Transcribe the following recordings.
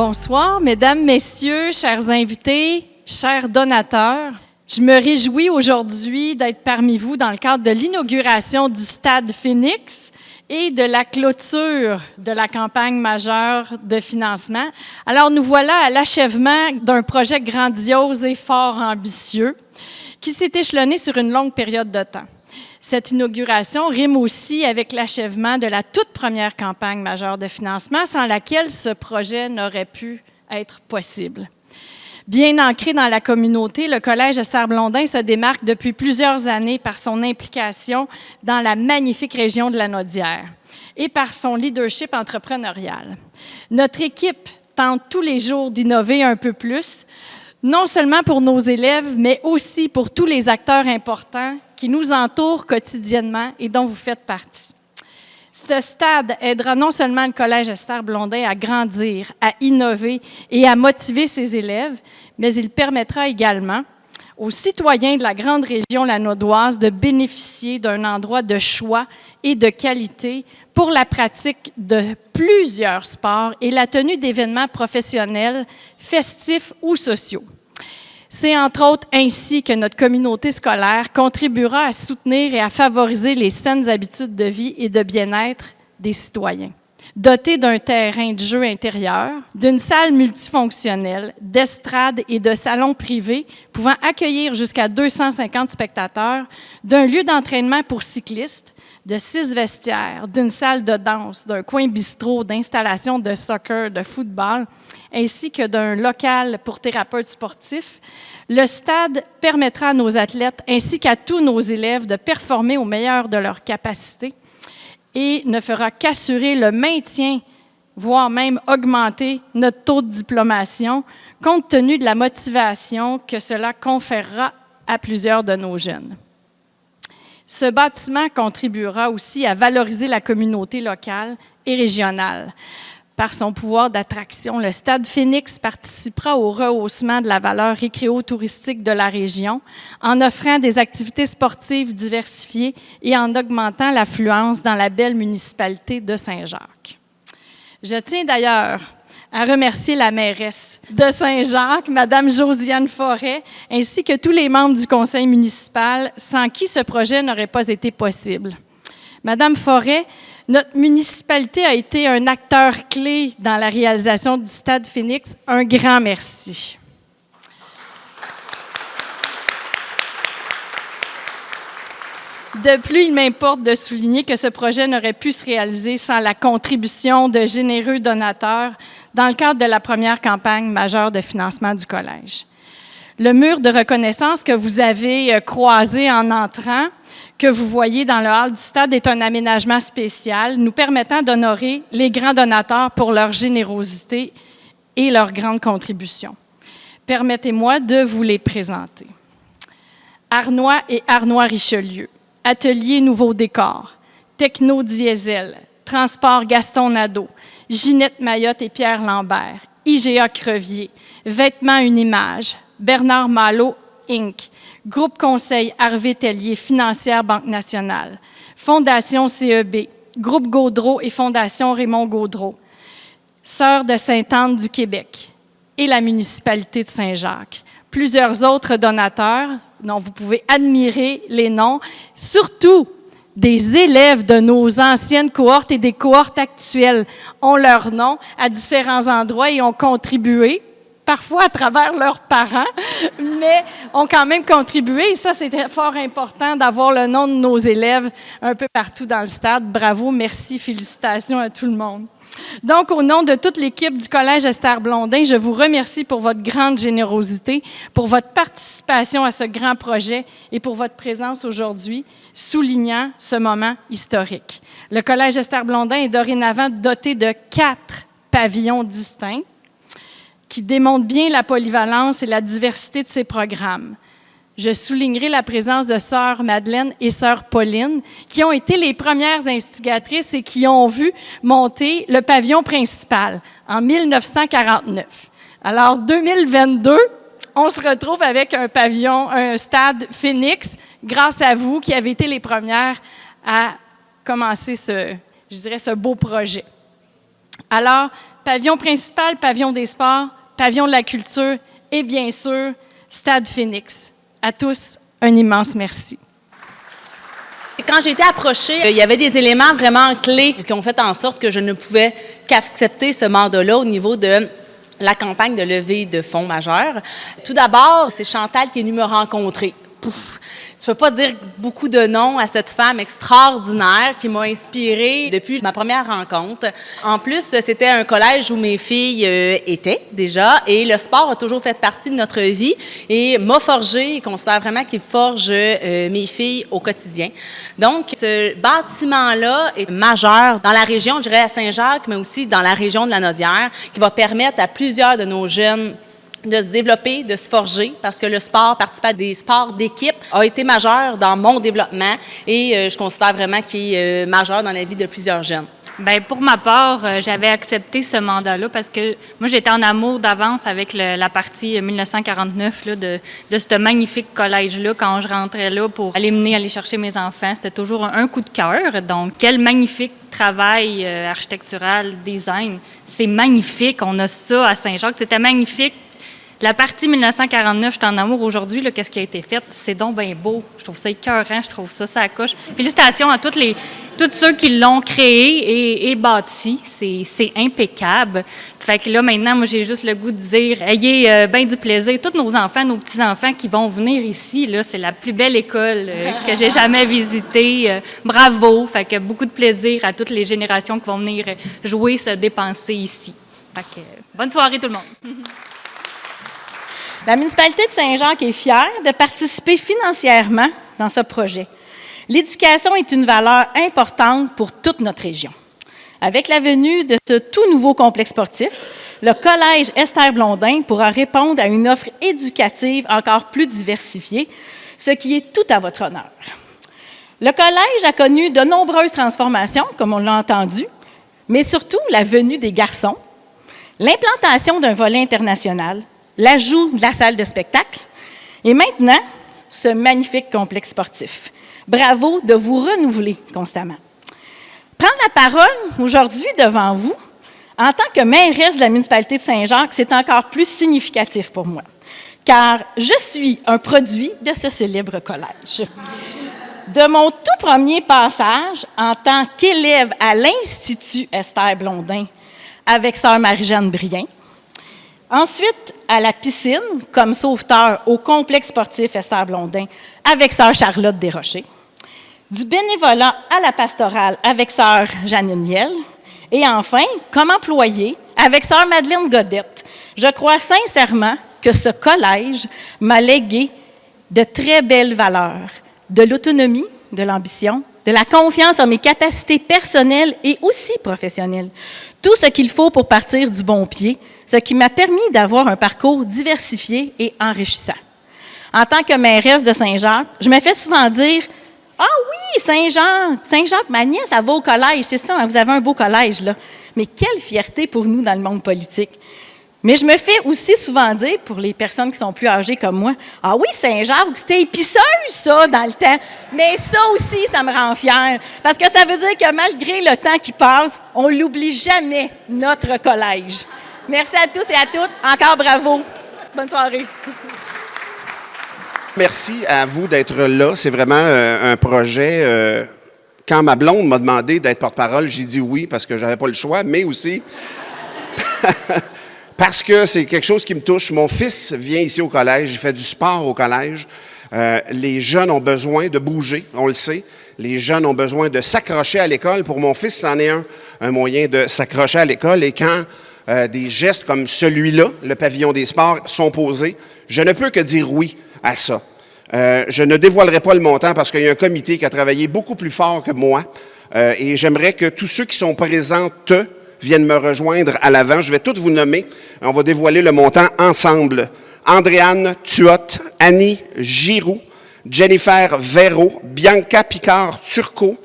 Bonsoir, mesdames, messieurs, chers invités, chers donateurs. Je me réjouis aujourd'hui d'être parmi vous dans le cadre de l'inauguration du Stade Phoenix et de la clôture de la campagne majeure de financement. Alors, nous voilà à l'achèvement d'un projet grandiose et fort ambitieux qui s'est échelonné sur une longue période de temps. Cette inauguration rime aussi avec l'achèvement de la toute première campagne majeure de financement sans laquelle ce projet n'aurait pu être possible. Bien ancré dans la communauté, le Collège Esther Blondin se démarque depuis plusieurs années par son implication dans la magnifique région de la Naudière et par son leadership entrepreneurial. Notre équipe tente tous les jours d'innover un peu plus, non seulement pour nos élèves, mais aussi pour tous les acteurs importants qui nous entourent quotidiennement et dont vous faites partie. Ce stade aidera non seulement le Collège Esther Blondin à grandir, à innover et à motiver ses élèves, mais il permettra également aux citoyens de la grande région lanaudoise de bénéficier d'un endroit de choix et de qualité pour la pratique de plusieurs sports et la tenue d'événements professionnels, festifs ou sociaux. C'est entre autres ainsi que notre communauté scolaire contribuera à soutenir et à favoriser les saines habitudes de vie et de bien-être des citoyens. Dotée d'un terrain de jeu intérieur, d'une salle multifonctionnelle, d'estrades et de salons privés pouvant accueillir jusqu'à 250 spectateurs, d'un lieu d'entraînement pour cyclistes, de 6 vestiaires, d'une salle de danse, d'un coin bistrot, d'installations de soccer, de football, ainsi que d'un local pour thérapeutes sportifs, le stade permettra à nos athlètes ainsi qu'à tous nos élèves de performer au meilleur de leurs capacités et ne fera qu'assurer le maintien, voire même augmenter notre taux de diplomation, compte tenu de la motivation que cela conférera à plusieurs de nos jeunes. Ce bâtiment contribuera aussi à valoriser la communauté locale et régionale. Par son pouvoir d'attraction, le Stade Phoenix participera au rehaussement de la valeur récréo-touristique de la région en offrant des activités sportives diversifiées et en augmentant l'affluence dans la belle municipalité de Saint-Jacques. Je tiens d'ailleurs à remercier la mairesse de Saint-Jacques, Mme Josiane Forêt, ainsi que tous les membres du conseil municipal, sans qui ce projet n'aurait pas été possible. Madame Forêt, notre municipalité a été un acteur clé dans la réalisation du Stade Phoenix. Un grand merci. De plus, il m'importe de souligner que ce projet n'aurait pu se réaliser sans la contribution de généreux donateurs dans le cadre de la première campagne majeure de financement du Collège. Le mur de reconnaissance que vous avez croisé en entrant, que vous voyez dans le hall du stade, est un aménagement spécial nous permettant d'honorer les grands donateurs pour leur générosité et leur grande contribution. Permettez-moi de vous les présenter. Arnois et Arnois-Richelieu, Atelier Nouveau Décor, Techno Diesel, Transport Gaston Nadeau, Ginette Mayotte et Pierre Lambert, IGA Crevier, Vêtements Une Image, Bernard Malo, Inc., Groupe Conseil Harvé Tellier, Financière Banque Nationale, Fondation CEB, Groupe Gaudreau et Fondation Raymond Gaudreau, Sœurs de Sainte-Anne du Québec et la municipalité de Saint-Jacques. Plusieurs autres donateurs dont vous pouvez admirer les noms, surtout des élèves de nos anciennes cohortes et des cohortes actuelles ont leur nom à différents endroits et ont contribué, parfois à travers leurs parents, mais ont quand même contribué. Et ça, c'était fort important d'avoir le nom de nos élèves un peu partout dans le stade. Bravo, merci, félicitations à tout le monde. Donc, au nom de toute l'équipe du Collège Esther Blondin, je vous remercie pour votre grande générosité, pour votre participation à ce grand projet et pour votre présence aujourd'hui, soulignant ce moment historique. Le Collège Esther Blondin est dorénavant doté de 4 pavillons distincts qui démontrent bien la polyvalence et la diversité de ses programmes. Je soulignerai la présence de Sœur Madeleine et Sœur Pauline, qui ont été les premières instigatrices et qui ont vu monter le pavillon principal en 1949. Alors, 2022, on se retrouve avec un pavillon, un stade Phoenix, grâce à vous qui avez été les premières à commencer ce beau projet. Alors, pavillon principal, pavillon des sports, pavillon de la culture et bien sûr, Stade Phoenix. À tous, un immense merci. Quand j'ai été approchée, il y avait des éléments vraiment clés qui ont fait en sorte que je ne pouvais qu'accepter ce mandat-là au niveau de la campagne de levée de fonds majeurs. Tout d'abord, c'est Chantal qui est venue me rencontrer. Pouf. Tu peux pas dire beaucoup de noms à cette femme extraordinaire qui m'a inspirée depuis ma première rencontre. En plus, c'était un collège où mes filles étaient déjà et le sport a toujours fait partie de notre vie et m'a forgé et considère vraiment qu'il forge mes filles au quotidien. Donc, ce bâtiment-là est majeur dans la région, je dirais à Saint-Jacques, mais aussi dans la région de la Naudière, qui va permettre à plusieurs de nos jeunes de se développer, de se forger, parce que le sport, participer à des sports d'équipe, a été majeur dans mon développement et je considère vraiment qu'il est majeur dans la vie de plusieurs jeunes. Bien, pour ma part, j'avais accepté ce mandat-là parce que moi, j'étais en amour d'avance avec la partie 1949 là, de ce magnifique collège-là. Quand je rentrais là pour aller chercher mes enfants, c'était toujours un coup de cœur. Donc, quel magnifique travail architectural, design. C'est magnifique. On a ça à Saint-Jacques. C'était magnifique. La partie 1949, je suis en amour aujourd'hui, qu'est-ce qui a été fait? C'est donc bien beau. Je trouve ça écœurant, je trouve ça coche. Félicitations à tous ceux qui l'ont créé et bâti. C'est impeccable. Fait que là, maintenant, moi, j'ai juste le goût de dire, ayez bien du plaisir. Tous nos enfants, nos petits-enfants qui vont venir ici, là, c'est la plus belle école que j'ai jamais visitée. Bravo. Fait que beaucoup de plaisir à toutes les générations qui vont venir jouer, se dépenser ici. Fait que bonne soirée tout le monde. La municipalité de Saint-Jacques est fière de participer financièrement dans ce projet. L'éducation est une valeur importante pour toute notre région. Avec la venue de ce tout nouveau complexe sportif, le Collège Esther Blondin pourra répondre à une offre éducative encore plus diversifiée, ce qui est tout à votre honneur. Le collège a connu de nombreuses transformations, comme on l'a entendu, mais surtout la venue des garçons, l'implantation d'un volet international, l'ajout de la salle de spectacle et maintenant, ce magnifique complexe sportif. Bravo de vous renouveler constamment. Prendre la parole aujourd'hui devant vous, en tant que mairesse de la municipalité de Saint-Jacques, c'est encore plus significatif pour moi, car je suis un produit de ce célèbre collège. De mon tout premier passage en tant qu'élève à l'Institut Esther Blondin avec sœur Marie-Jeanne Brien, ensuite, à la piscine, comme sauveteur au complexe sportif Esther Blondin, avec sœur Charlotte Desrochers. Du bénévolat à la pastorale, avec sœur Janine Niel. Et enfin, comme employée, avec sœur Madeleine Godette. Je crois sincèrement que ce collège m'a légué de très belles valeurs, de l'autonomie, de l'ambition, de la confiance en mes capacités personnelles et aussi professionnelles. Tout ce qu'il faut pour partir du bon pied, ce qui m'a permis d'avoir un parcours diversifié et enrichissant. En tant que mairesse de Saint-Jacques, je me fais souvent dire « Ah oui, Saint-Jacques, ma nièce, elle va au collège, c'est ça, vous avez un beau collège, là. » Mais quelle fierté pour nous dans le monde politique. Mais je me fais aussi souvent dire, pour les personnes qui sont plus âgées comme moi, « Ah oui, Saint-Jacques, c'était épiceuse, ça, dans le temps. » Mais ça aussi, ça me rend fière. Parce que ça veut dire que malgré le temps qui passe, on n'oublie jamais notre collège. Merci à tous et à toutes. Encore bravo. Bonne soirée. Merci à vous d'être là. C'est vraiment un projet. Quand ma blonde m'a demandé d'être porte-parole, j'ai dit oui parce que je n'avais pas le choix, mais aussi parce que c'est quelque chose qui me touche. Mon fils vient ici au collège, il fait du sport au collège. Les jeunes ont besoin de bouger, on le sait. Les jeunes ont besoin de s'accrocher à l'école. Pour mon fils, c'en est un moyen de s'accrocher à l'école. Et quand des gestes comme celui-là, le pavillon des sports, sont posés, je ne peux que dire oui à ça. Je ne dévoilerai pas le montant parce qu'il y a un comité qui a travaillé beaucoup plus fort que moi et j'aimerais que tous ceux qui sont présents viennent me rejoindre à l'avant. Je vais tous vous nommer. On va dévoiler le montant ensemble. Andréane Tuotte, Annie Giroux, Jennifer Véro, Bianca Picard-Turcot,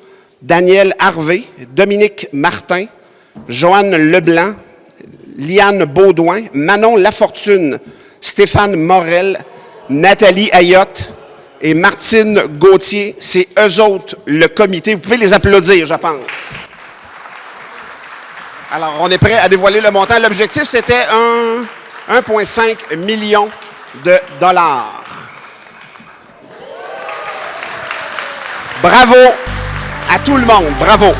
Daniel Harvey, Dominique Martin, Joanne Leblanc, Liane Baudouin, Manon Lafortune, Stéphane Morel, Nathalie Ayotte et Martine Gauthier. C'est eux autres, le comité. Vous pouvez les applaudir, je pense. Alors, on est prêt à dévoiler le montant. L'objectif, c'était 1,5 million de dollars. Bravo à tout le monde. Bravo.